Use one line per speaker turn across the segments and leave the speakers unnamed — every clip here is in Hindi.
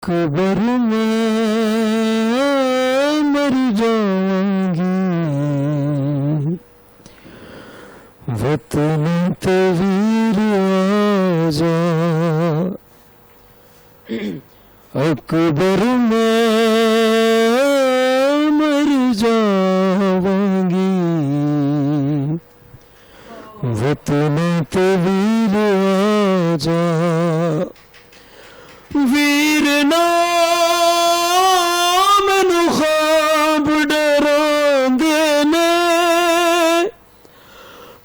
कब्र में मर जाऊंगी, वतन तवीर आजा। अकबर में मर जाऊंगी, वतन तवीर आजा। वीर ना मैनू ख्वाब डरांदे ने,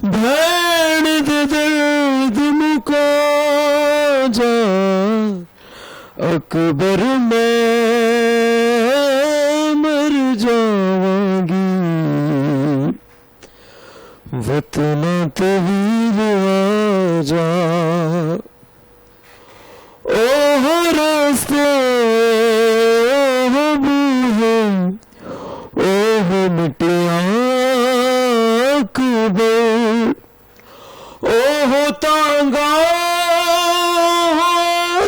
भैन दे दर्द मुका जा। अकबर में मर जाऊंगी, वतन तवीर आजा। ओह रास्ते ओह बूहे ओह मिटिया अकबर, ओह तांगा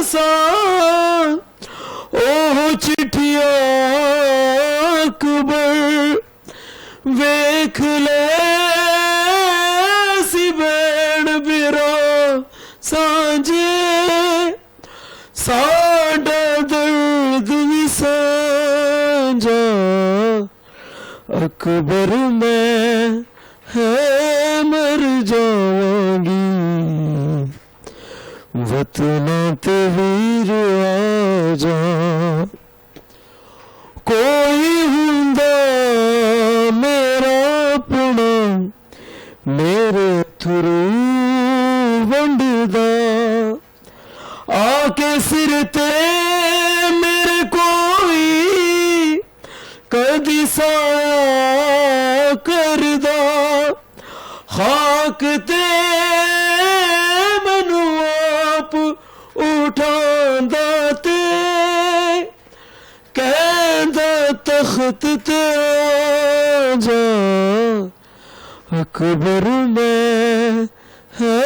सा ओह चिट्ठिया अकबर। वेख ले सी बैण बिरा सांझे, साडा दर्द भी साझा। अकबर में है मर जाऊंगी, वतन तवीर आजा। कोई हुंदा मेरा अपना, मेरे थरू वंडदा, आके सिर ते मेरे कोई कदी साया करदा। खाक ते मैनू आप उठांदा ते कहंदा तख्त ते आजा। अकबर में है